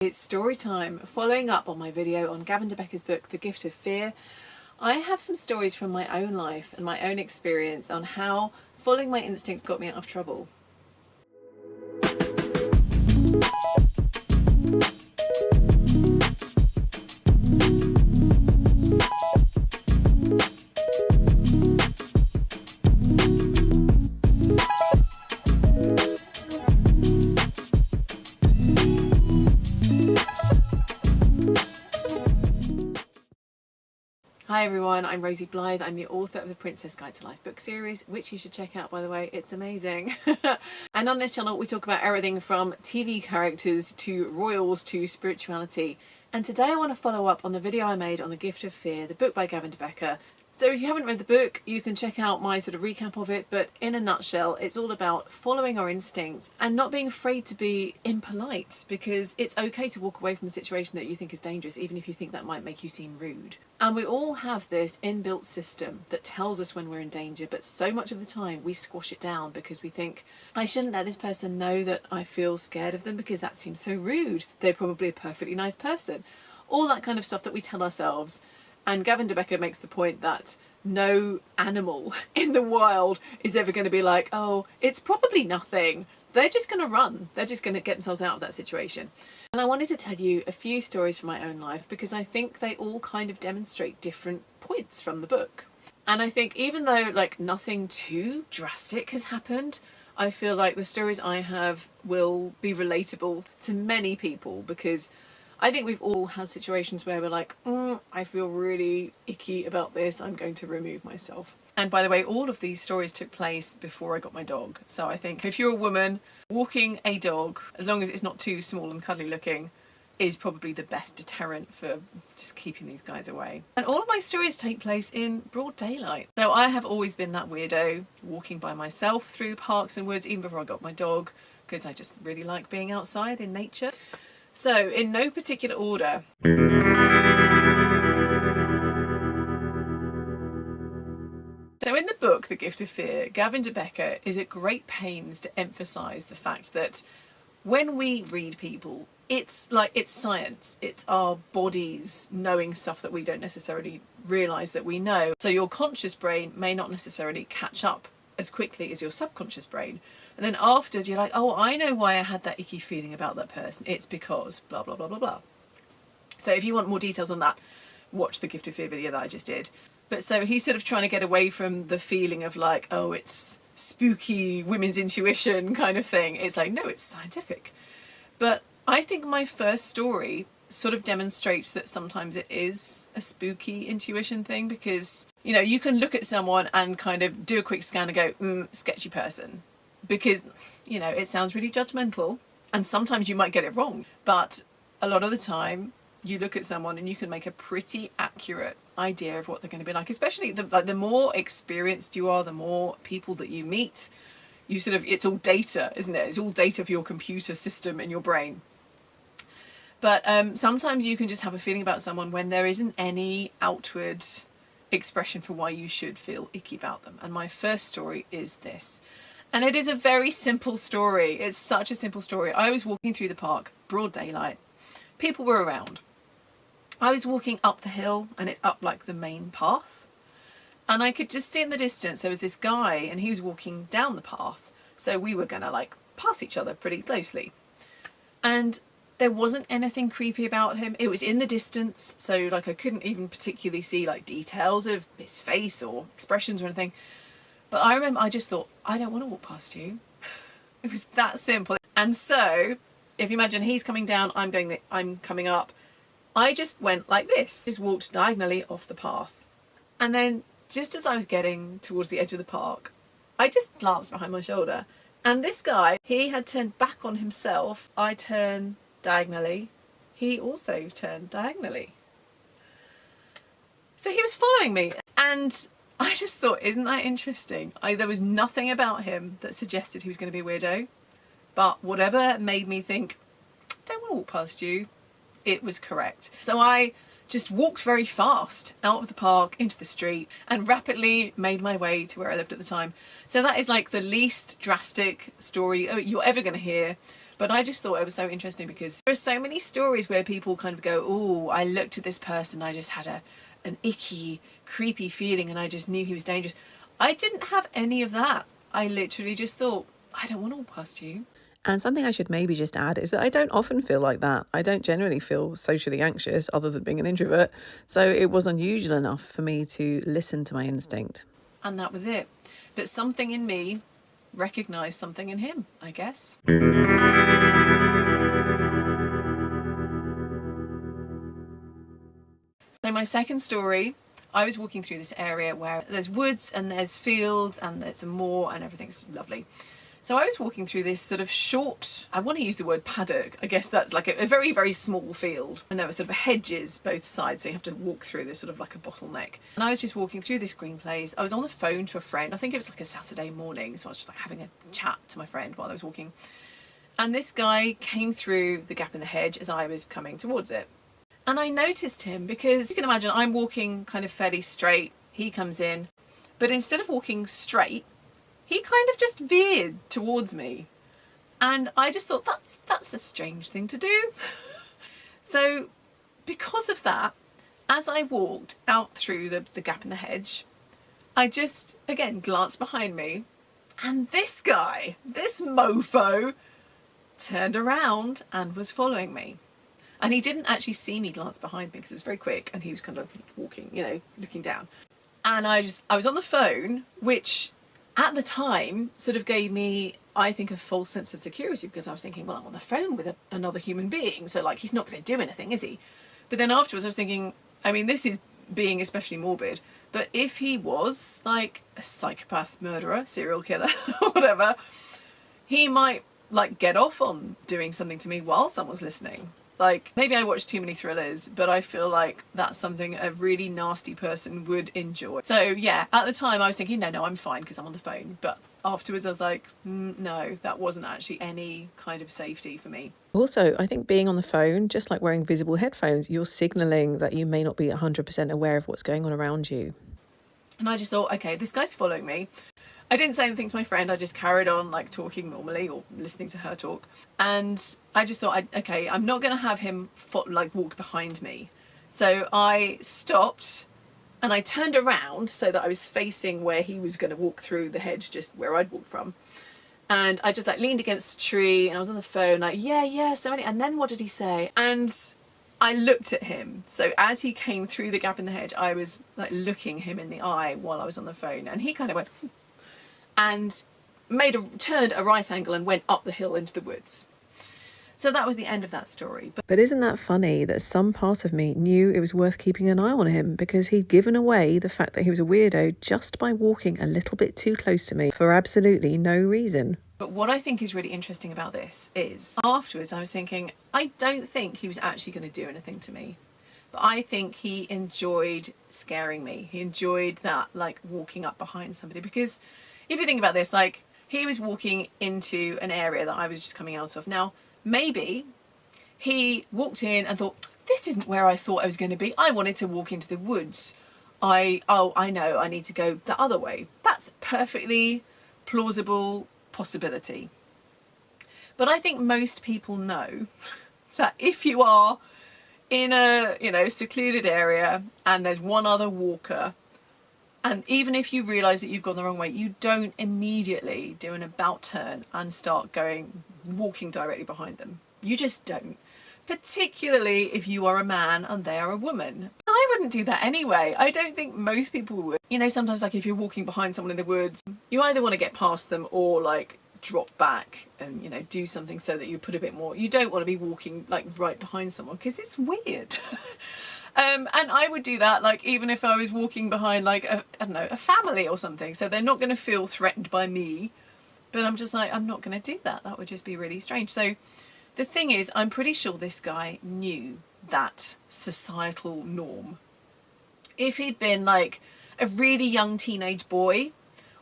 It's story time. Following up on my video on Gavin de Becker's book, The Gift of Fear, I have some stories from my own life and my own experience on how following my instincts got me out of trouble. Hi everyone, I'm Rosie Blythe. I'm the author of the Princess Guide to Life book series, which you should check out, by the way. It's amazing. And on this channel we talk about everything from TV characters to royals to spirituality. And today I want to follow up on the video I made on The Gift of Fear, the book by Gavin de Becker. So if you haven't read the book, you can check out my sort of recap of it, but in a nutshell, it's all about following our instincts and not being afraid to be impolite, because it's okay to walk away from a situation that you think is dangerous, even if you think that might make you seem rude. And we all have this inbuilt system that tells us when we're in danger, but so much of the time we squash it down because we think, I shouldn't let this person know that I feel scared of them because that seems so rude. They're probably a perfectly nice person. All that kind of stuff that we tell ourselves. And Gavin de Becker makes the point that no animal in the wild is ever going to be like, oh, it's probably nothing. They're just going to run. They're just going to get themselves out of that situation. And I wanted to tell you a few stories from my own life because I think they all kind of demonstrate different points from the book. And I think even though like nothing too drastic has happened, I feel like the stories I have will be relatable to many people, because I think we've all had situations where we're like, I feel really icky about this, I'm going to remove myself. And by the way, all of these stories took place before I got my dog. So I think if you're a woman, walking a dog, as long as it's not too small and cuddly looking, is probably the best deterrent for just keeping these guys away. And all of my stories take place in broad daylight. So I have always been that weirdo, walking by myself through parks and woods, even before I got my dog, because I just really like being outside in nature. So, in no particular order. So in the book, The Gift of Fear, Gavin de Becker is at great pains to emphasise the fact that when we read people, it's science. It's our bodies knowing stuff that we don't necessarily realise that we know. So your conscious brain may not necessarily catch up as quickly as your subconscious brain. And then after, you're like, oh, I know why I had that icky feeling about that person. It's because blah, blah, blah, blah, blah. So if you want more details on that, watch the Gift of Fear video that I just did. But so he's sort of trying to get away from the feeling of like, oh, it's spooky women's intuition kind of thing. It's like, no, it's scientific. But I think my first story sort of demonstrates that sometimes it is a spooky intuition thing, because, you know, you can look at someone and kind of do a quick scan and go, sketchy person. Because, you know, it sounds really judgmental and sometimes you might get it wrong. But a lot of the time you look at someone and you can make a pretty accurate idea of what they're going to be like, especially the more experienced you are, the more people that you meet, you sort of, it's all data, isn't it? It's all data for your computer system in your brain. But sometimes you can just have a feeling about someone when there isn't any outward expression for why you should feel icky about them. And my first story is this. And it is a very simple story. It's such a simple story. I was walking through the park, broad daylight. People were around. I was walking up the hill, and it's up like the main path. And I could just see in the distance there was this guy, and he was walking down the path. So we were gonna like pass each other pretty closely. And there wasn't anything creepy about him. It was in the distance, so like I couldn't even particularly see like details of his face or expressions or anything. But I remember I just thought, I don't want to walk past you. It was that simple. And so, if you imagine he's coming down, I'm coming up, I just went like this. Just walked diagonally off the path. And then, just as I was getting towards the edge of the park, I just glanced behind my shoulder. And this guy, he had turned back on himself. I turned diagonally. He also turned diagonally. So he was following me. And I just thought, isn't that interesting? There was nothing about him that suggested he was going to be a weirdo, but whatever made me think, don't want to walk past you, it was correct. So I just walked very fast out of the park into the street and rapidly made my way to where I lived at the time. So that is like the least drastic story you're ever going to hear. But I just thought it was so interesting because there are so many stories where people kind of go, oh, I looked at this person, I just had an icky, creepy feeling and I just knew he was dangerous. I didn't have any of that. I literally just thought, I don't want to walk past you. And something I should maybe just add is that I don't often feel like that. I don't generally feel socially anxious other than being an introvert. So it was unusual enough for me to listen to my instinct. And that was it. But something in me recognised something in him, I guess. So my second story, I was walking through this area where there's woods and there's fields and there's a moor and everything's lovely. So I was walking through this sort of short, I want to use the word paddock, I guess that's like a very, very small field. And there were sort of hedges both sides, so you have to walk through this sort of like a bottleneck. And I was just walking through this green place. I was on the phone to a friend. I think it was like a Saturday morning, so I was just like having a chat to my friend while I was walking. And this guy came through the gap in the hedge as I was coming towards it. And I noticed him because you can imagine I'm walking kind of fairly straight. He comes in, but instead of walking straight, he kind of just veered towards me. And I just thought, that's a strange thing to do. So because of that, as I walked out through the gap in the hedge, I just, again, glanced behind me. And this guy, this mofo, turned around and was following me. And he didn't actually see me glance behind me because it was very quick and he was kind of walking, you know, looking down. And I was on the phone, which at the time sort of gave me, I think, a false sense of security because I was thinking, well, I'm on the phone with another human being, so like he's not going to do anything, is he? But then afterwards I was thinking, I mean, this is being especially morbid, but if he was like a psychopath murderer, serial killer or whatever, he might like get off on doing something to me while someone's listening. Like, maybe I watch too many thrillers, but I feel like that's something a really nasty person would enjoy. So yeah, at the time I was thinking, no, I'm fine because I'm on the phone. But afterwards I was like, no, that wasn't actually any kind of safety for me. Also, I think being on the phone, just like wearing visible headphones, you're signalling that you may not be 100% aware of what's going on around you. And I just thought, okay, this guy's following me. I didn't say anything to my friend. I just carried on like talking normally or listening to her talk. And I just thought, okay, I'm not going to have him like walk behind me. So I stopped and I turned around so that I was facing where he was going to walk through the hedge, just where I'd walked from. And I just like leaned against a tree and I was on the phone like, yeah, so many. And then what did he say? And I looked at him. So as he came through the gap in the hedge, I was like looking him in the eye while I was on the phone. And he kind of went and turned a right angle and went up the hill into the woods. So that was the end of that story. But isn't that funny that some part of me knew it was worth keeping an eye on him because he'd given away the fact that he was a weirdo just by walking a little bit too close to me for absolutely no reason. But what I think is really interesting about this is afterwards I was thinking, I don't think he was actually going to do anything to me. But I think he enjoyed scaring me. He enjoyed that, like walking up behind somebody, because if you think about this, like he was walking into an area that I was just coming out of. Now, maybe he walked in and thought, this isn't where I thought I was going to be. I wanted to walk into the woods. I know, I need to go the other way. That's a perfectly plausible possibility. But I think most people know that if you are in a, secluded area and there's one other walker, and even if you realise that you've gone the wrong way, you don't immediately do an about turn and start walking directly behind them. You just don't. Particularly if you are a man and they are a woman. I wouldn't do that anyway. I don't think most people would. Sometimes like if you're walking behind someone in the woods, you either want to get past them or like drop back and, do something so that you put a bit more. You don't want to be walking like right behind someone because it's weird. And I would do that, like, even if I was walking behind, like, a family or something. So they're not going to feel threatened by me. But I'm just like, I'm not going to do that. That would just be really strange. So the thing is, I'm pretty sure this guy knew that societal norm. If he'd been, like, a really young teenage boy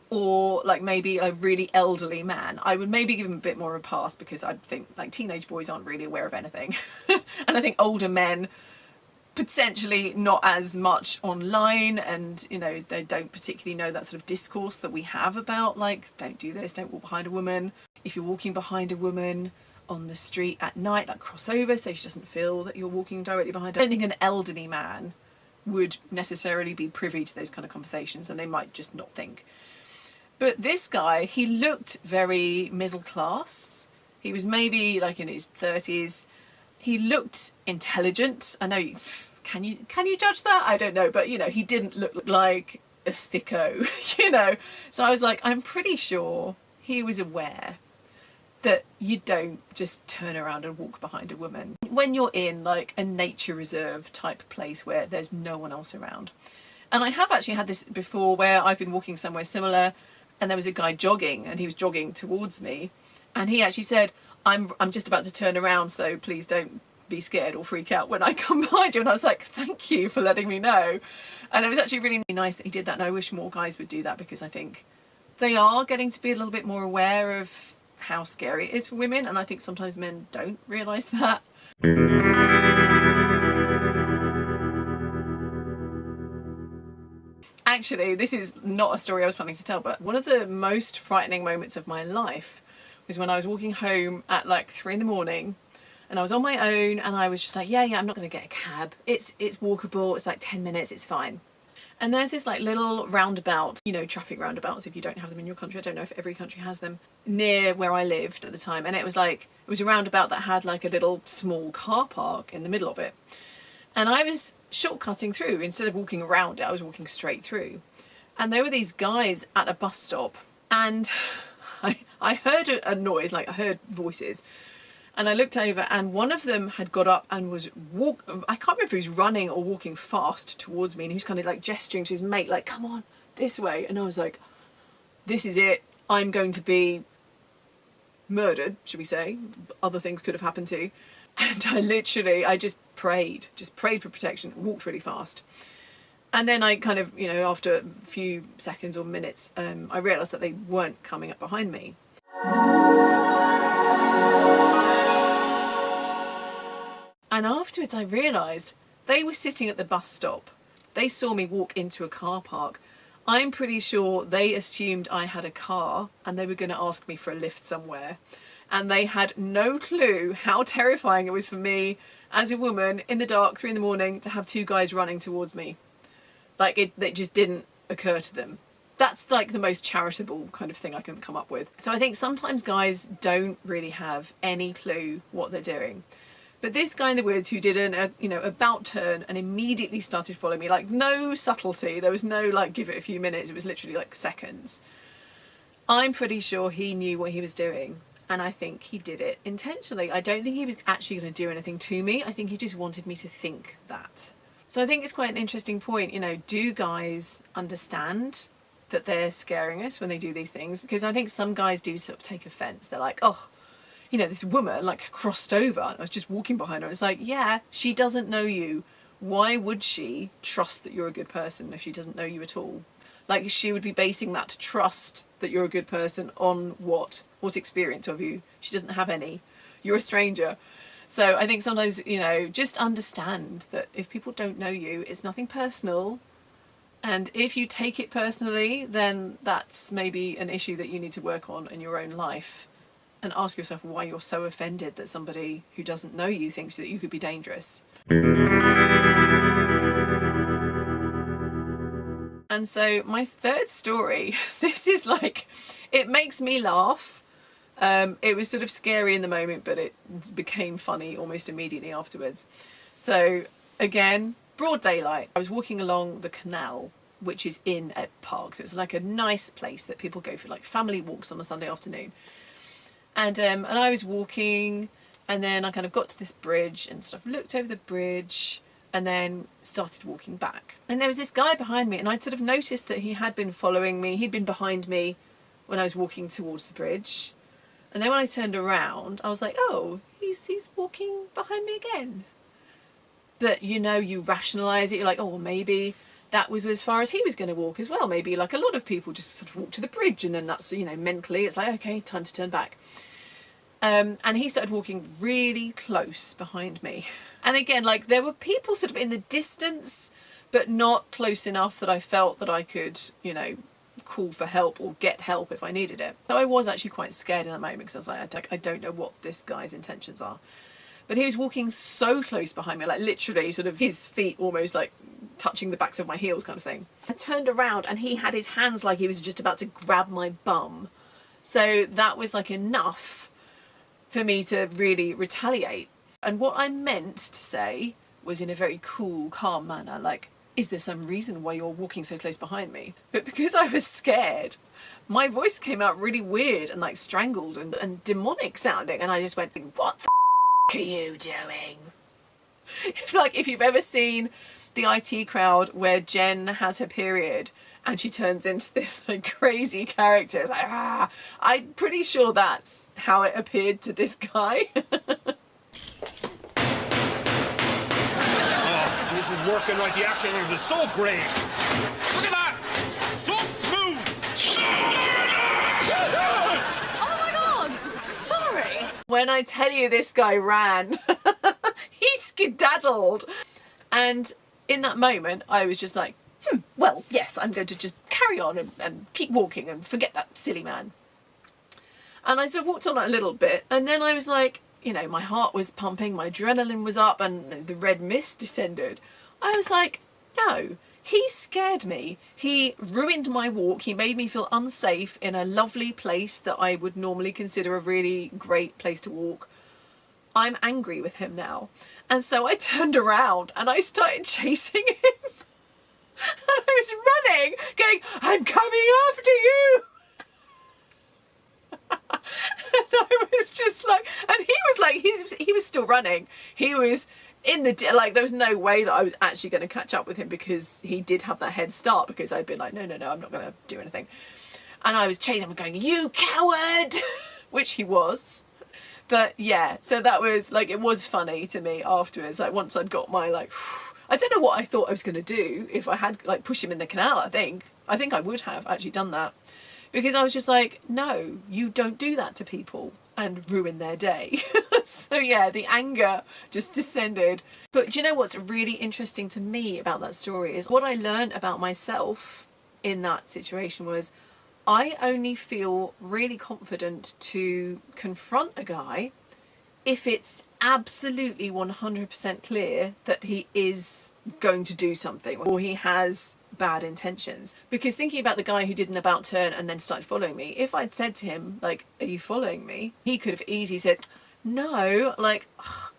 or, like, maybe a really elderly man, I would maybe give him a bit more of a pass because I think, like, teenage boys aren't really aware of anything. And I think older men potentially not as much online, and you know, they don't particularly know that sort of discourse that we have about, like, don't do this, don't walk behind a woman. If you're walking behind a woman on the street at night, like, cross over so she doesn't feel that you're walking directly behind her. I don't think an elderly man would necessarily be privy to those kind of conversations, and they might just not think. But this guy, he looked very middle class. He was maybe like in his 30s. He looked intelligent. I know, can you judge that? I don't know, but you know, he didn't look like a thicko, you know. So I was like, I'm pretty sure he was aware that you don't just turn around and walk behind a woman when you're in like a nature reserve type place where there's no one else around. And I have actually had this before where I've been walking somewhere similar and there was a guy jogging, and he was jogging towards me, and he actually said, I'm just about to turn around, so please don't be scared or freak out when I come behind you. And I was like, thank you for letting me know. And it was actually really nice that he did that, and I wish more guys would do that, because I think they are getting to be a little bit more aware of how scary it is for women, and I think sometimes men don't realise that. Actually, this is not a story I was planning to tell, but one of the most frightening moments of my life was when I was walking home at like 3 in the morning, and I was on my own, and I was just like, yeah, I'm not going to get a cab. It's walkable. It's like 10 minutes. It's fine. And there's this like little roundabout, you know, traffic roundabouts, if you don't have them in your country. I don't know if every country has them, near where I lived at the time. And it was a roundabout that had like a little small car park in the middle of it. And I was shortcutting through. Instead of walking around it, I was walking straight through. And there were these guys at a bus stop, and I heard a noise, like I heard voices. And I looked over, and one of them had got up and was I can't remember if he was running or walking fast towards me, and he was kind of like gesturing to his mate, like, come on, this way. And I was like, this is it. I'm going to be murdered, should we say. Other things could have happened too. And I just prayed for protection, walked really fast. And then I kind of, you know, after a few seconds or minutes, I realised that they weren't coming up behind me. And afterwards I realised they were sitting at the bus stop. They saw me walk into a car park. I'm pretty sure they assumed I had a car and they were going to ask me for a lift somewhere. And they had no clue how terrifying it was for me as a woman in the dark, 3 in the morning, to have 2 guys running towards me. Like, it just didn't occur to them. That's like the most charitable kind of thing I can come up with. So I think sometimes guys don't really have any clue what they're doing. But this guy in the woods who did an about turn and immediately started following me, like no subtlety, there was no like give it a few minutes, it was literally like seconds. I'm pretty sure he knew what he was doing, and I think he did it intentionally. I don't think he was actually going to do anything to me. I think he just wanted me to think that. So I think it's quite an interesting point, you know, do guys understand that they're scaring us when they do these things? Because I think some guys do sort of take offence. They're like, oh, you know, this woman like crossed over. I was just walking behind her. It's like, yeah, she doesn't know you. Why would she trust that you're a good person if she doesn't know you at all? Like, she would be basing that trust that you're a good person on what experience of you? She doesn't have any. You're a stranger. So I think sometimes, you know, just understand that if people don't know you, it's nothing personal. And if you take it personally, then that's maybe an issue that you need to work on in your own life. And ask yourself why you're so offended that somebody who doesn't know you thinks that you could be dangerous. And so my third story, this is like, it makes me laugh. It was sort of scary in the moment, but it became funny almost immediately afterwards. So again, broad daylight. I was walking along the canal, which is in a park. So it's like a nice place that people go for like family walks on a Sunday afternoon. And I was walking, and then I kind of got to this bridge and sort of looked over the bridge and then started walking back. And there was this guy behind me, and I'd sort of noticed that he had been following me. He'd been behind me when I was walking towards the bridge. And then when I turned around, I was like, oh, he's walking behind me again. But, you know, you rationalise it. You're like, oh, well, maybe that was as far as he was going to walk as well. Maybe like a lot of people just sort of walk to the bridge, and then that's, you know, mentally it's like, okay, time to turn back. And he started walking really close behind me. And again, like, there were people sort of in the distance, but not close enough that I felt that I could, you know, call for help or get help if I needed it. So I was actually quite scared in that moment, because I was like, I don't know what this guy's intentions are. But he was walking so close behind me, like literally sort of his feet almost like touching the backs of my heels kind of thing. I turned around and he had his hands like he was just about to grab my bum. So that was like enough for me to really retaliate. And what I meant to say was in a very cool, calm manner, like, is there some reason why you're walking so close behind me? But because I was scared, my voice came out really weird and like strangled and demonic sounding. And I just went, what the are you doing? Like, if you've ever seen the IT Crowd where Jen has her period and she turns into this like crazy character, it's like, ah, I'm pretty sure that's how it appeared to this guy. Oh, this is working right. The action is so great. Look at that, so smooth. Oh my god, sorry. When I tell you this guy ran, he skedaddled. And in that moment, I was just like, well, yes, I'm going to just carry on and keep walking and forget that silly man. And I sort of walked on a little bit, and then I was like, you know, my heart was pumping, my adrenaline was up, and the red mist descended. I was like, no, he scared me. He ruined my walk. He made me feel unsafe in a lovely place that I would normally consider a really great place to walk. I'm angry with him now. And so I turned around and I started chasing him. And I was running, going, I'm coming after you. And I was just like, and he was like, he was still running. He was in the, like, there was no way that I was actually going to catch up with him, because he did have that head start, because I'd been like, no, I'm not going to do anything. And I was chasing him going, you coward, which he was. But yeah, so that was like, it was funny to me afterwards. Like, once I'd got my like, I don't know what I thought I was going to do if I had like pushed him in the canal. I think I would have actually done that, because I was just like, no, you don't do that to people and ruin their day. So yeah, the anger just descended. But do you know what's really interesting to me about that story is what I learned about myself in that situation was I only feel really confident to confront a guy if it's absolutely 100% clear that he is going to do something or he has bad intentions. Because thinking about the guy who did an about turn and then started following me, if I'd said to him, like, are you following me? He could have easily said, no, like,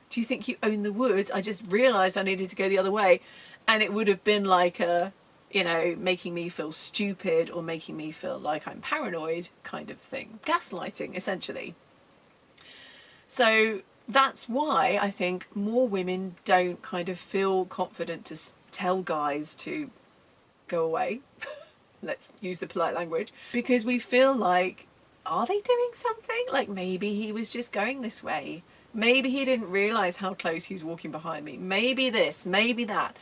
do you think you own the woods? I just realised I needed to go the other way. And it would have been like a, you know, making me feel stupid or making me feel like I'm paranoid kind of thing. Gaslighting, essentially. So that's why I think more women don't kind of feel confident to tell guys to go away. Let's use the polite language. Because we feel like, are they doing something? Like, maybe he was just going this way. Maybe he didn't realise how close he was walking behind me. Maybe this, maybe that.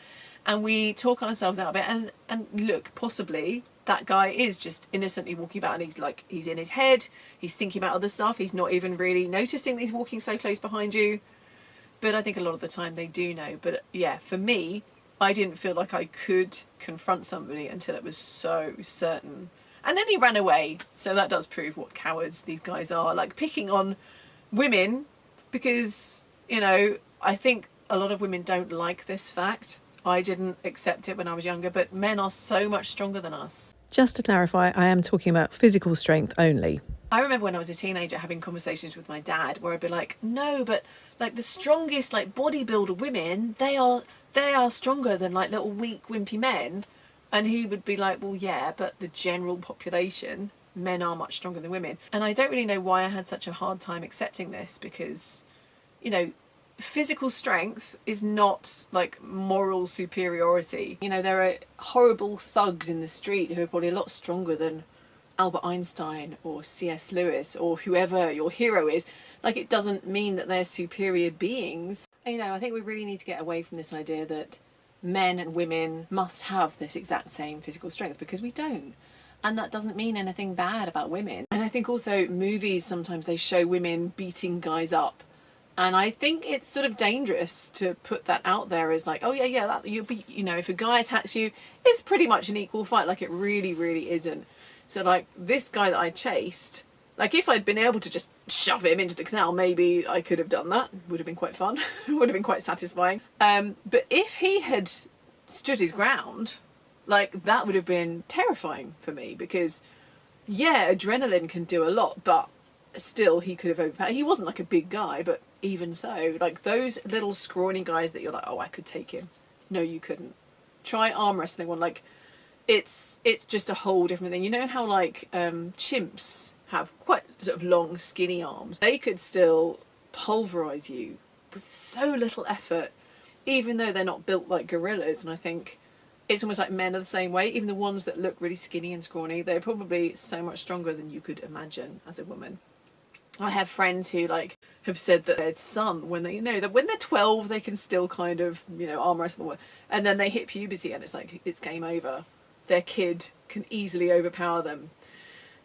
And we talk ourselves out of it. And look, possibly that guy is just innocently walking about and he's like, he's in his head. He's thinking about other stuff. He's not even really noticing that he's walking so close behind you. But I think a lot of the time they do know. But yeah, for me, I didn't feel like I could confront somebody until it was so certain. And then he ran away. So that does prove what cowards these guys are. Like, picking on women because, you know, I think a lot of women don't like this fact. I didn't accept it when I was younger, but men are so much stronger than us. Just to clarify, I am talking about physical strength only. I remember when I was a teenager having conversations with my dad where I'd be like, no, but like the strongest like bodybuilder women, they are stronger than like little weak wimpy men. And he would be like, well, yeah, but the general population, men are much stronger than women. And I don't really know why I had such a hard time accepting this, because, you know, physical strength is not like moral superiority. You know, there are horrible thugs in the street who are probably a lot stronger than Albert Einstein or C.S. Lewis or whoever your hero is. Like, it doesn't mean that they're superior beings. You know, I think we really need to get away from this idea that men and women must have this exact same physical strength, because we don't. And that doesn't mean anything bad about women. And I think also movies, sometimes they show women beating guys up. And I think it's sort of dangerous to put that out there as like, oh yeah, that you'll be, you know, if a guy attacks you, it's pretty much an equal fight. Like, it really, really isn't. So like this guy that I chased, like if I'd been able to just shove him into the canal, maybe I could have done that. Would have been quite fun. Would have been quite satisfying. But if he had stood his ground, like that would have been terrifying for me, because yeah, adrenaline can do a lot, but still he could have overpowered. He wasn't like a big guy, but even so, like those little scrawny guys that you're like, oh, I could take him. No, you couldn't. Try arm wrestling one. Like it's just a whole different thing. You know how like chimps have quite sort of long, skinny arms. They could still pulverize you with so little effort, even though they're not built like gorillas. And I think it's almost like men are the same way. Even the ones that look really skinny and scrawny, they're probably so much stronger than you could imagine as a woman. I have friends who like have said that their son, when they, you know, that when they're 12, they can still kind of, you know, arm wrestle, and then they hit puberty and it's like, it's game over. Their kid can easily overpower them.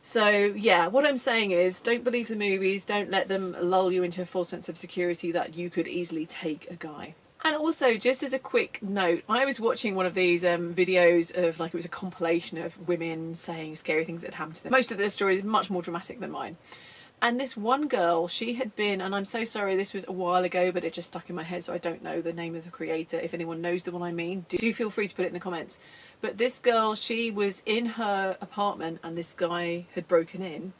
So yeah, what I'm saying is, don't believe the movies. Don't let them lull you into a false sense of security that you could easily take a guy. And also, just as a quick note, I was watching one of these videos of, like, it was a compilation of women saying scary things that had happened to them. Most of their stories are much more dramatic than mine. And this one girl, she had been, and I'm so sorry, this was a while ago, but it just stuck in my head, so I don't know the name of the creator. If anyone knows the one I mean, do feel free to put it in the comments. But this girl, she was in her apartment and this guy had broken in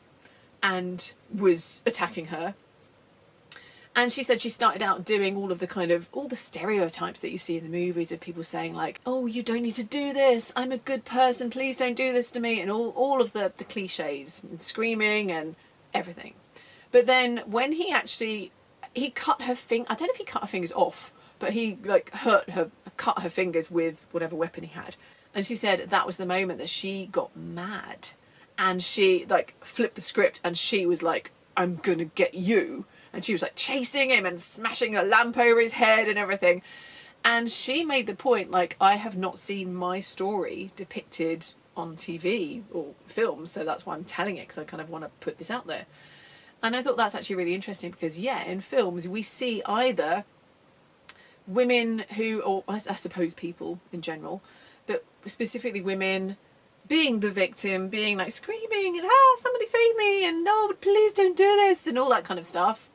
and was attacking her. And she said she started out doing all of the kind of, all the stereotypes that you see in the movies of people saying like, oh, you don't need to do this, I'm a good person, please don't do this to me, and all of the cliches, and screaming and everything. But then when he cut her finger, I don't know if he cut her fingers off, but he like cut her fingers with whatever weapon he had. And she said that was the moment that she got mad, and she like flipped the script, and she was like, I'm gonna get you. And she was like chasing him and smashing a lamp over his head and everything. And she made the point, like, I have not seen my story depicted on TV or film, so that's why I'm telling it, because I kind of want to put this out there. And I thought that's actually really interesting, because yeah, in films we see either women who, or I suppose people in general, but specifically women being the victim, being like screaming and somebody save me, and no, please don't do this, and all that kind of stuff.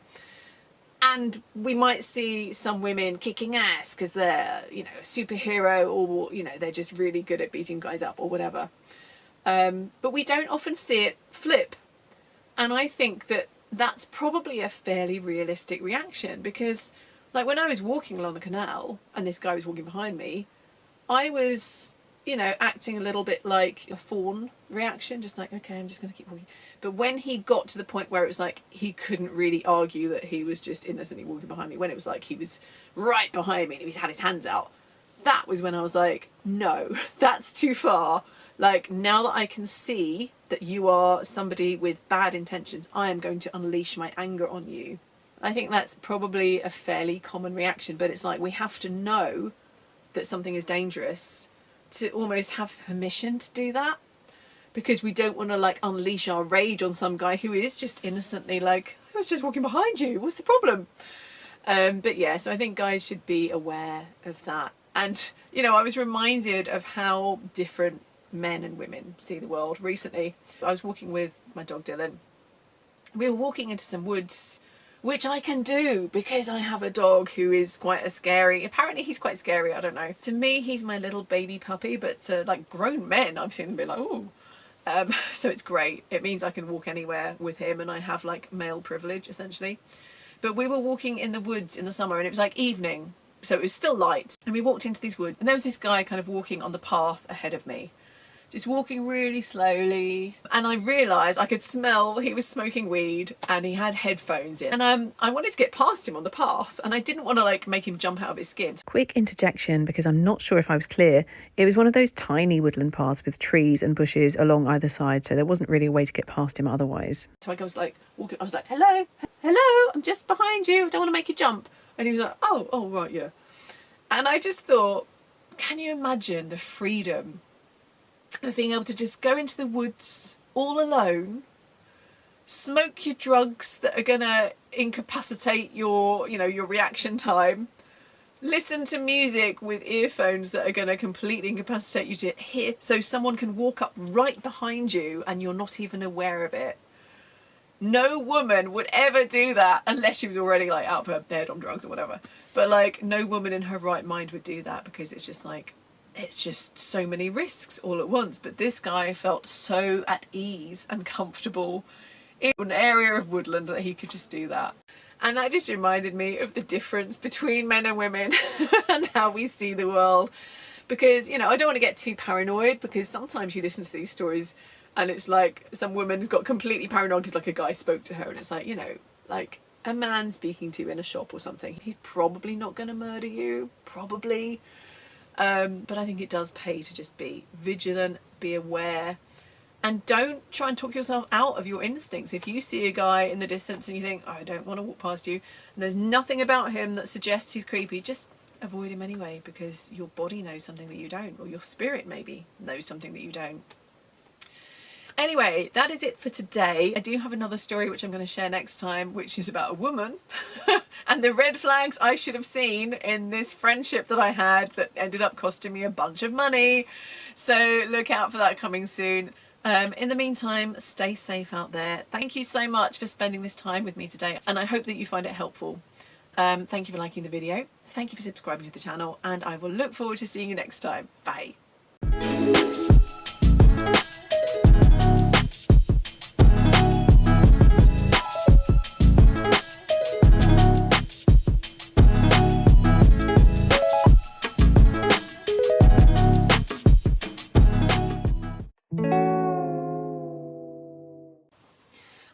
And we might see some women kicking ass because they're, you know, a superhero, or, you know, they're just really good at beating guys up or whatever. But we don't often see it flip. And I think that that's probably a fairly realistic reaction, because like when I was walking along the canal and this guy was walking behind me, I was, you know, acting a little bit like a fawn reaction, just like, okay, I'm just going to keep walking. But when he got to the point where it was like he couldn't really argue that he was just innocently walking behind me, when it was like he was right behind me and he had his hands out, that was when I was like, no, that's too far. Like, now that I can see that you are somebody with bad intentions, I am going to unleash my anger on you. I think that's probably a fairly common reaction, but it's like we have to know that something is dangerous to almost have permission to do that, because we don't want to like unleash our rage on some guy who is just innocently like, I was just walking behind you, what's the problem? But yeah, so I think guys should be aware of that. And, you know, I was reminded of how different men and women see the world recently. I was walking with my dog Dylan. We were walking into some woods, which I can do because I have a dog who is quite a scary, apparently he's quite scary, I don't know. To me, he's my little baby puppy, but to like grown men, I've seen them be like, oh. So it's great. It means I can walk anywhere with him, and I have like male privilege essentially. But we were walking in the woods in the summer, and it was like evening, so it was still light. And we walked into these woods, and there was this guy kind of walking on the path ahead of me, just walking really slowly. And I realised I could smell he was smoking weed and he had headphones in. And I wanted to get past him on the path, and I didn't want to like make him jump out of his skin. Quick interjection, because I'm not sure if I was clear. It was one of those tiny woodland paths with trees and bushes along either side, so there wasn't really a way to get past him otherwise. So I was like walking, I was like, hello, I'm just behind you, I don't want to make you jump. And he was like, oh right, yeah. And I just thought, can you imagine the freedom of being able to just go into the woods all alone smoke your drugs that are gonna incapacitate your, you know, your reaction time. Listen to music with earphones that are going to completely incapacitate you to hear, so someone can walk up right behind you and you're not even aware of it. No woman would ever do that unless she was already like out of her head on drugs or whatever. But like, no woman in her right mind would do that, because it's just like, it's just so many risks all at once. But this guy felt so at ease and comfortable in an area of woodland that he could just do that. And that just reminded me of the difference between men and women and how we see the world. Because, you know, I don't want to get too paranoid, because sometimes you listen to these stories and it's like some woman's got completely paranoid because like a guy spoke to her, and it's like, you know, like a man speaking to you in a shop or something, he's probably not going to murder you, probably. But I think it does pay to just be vigilant, be aware. And don't try and talk yourself out of your instincts. If you see a guy in the distance and you think, oh, I don't want to walk past you, and there's nothing about him that suggests he's creepy, just avoid him anyway, because your body knows something that you don't, or your spirit maybe knows something that you don't. Anyway, that is it for today. I do have another story which I'm going to share next time, which is about a woman and the red flags I should have seen in this friendship that I had that ended up costing me a bunch of money. So look out for that coming soon. In the meantime, stay safe out there. Thank you so much for spending this time with me today, and I hope that you find it helpful. Thank you for liking the video. Thank you for subscribing to the channel, and I will look forward to seeing you next time. Bye.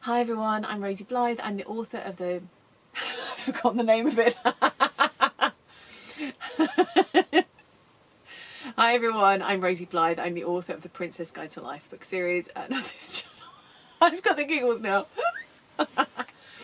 Hi everyone, I'm Rosie Blythe. I'm the author of the... I've forgotten the name of it. Hi everyone, I'm Rosie Blythe. I'm the author of the Princess Guide to Life book series. Not this channel. I've got the giggles now.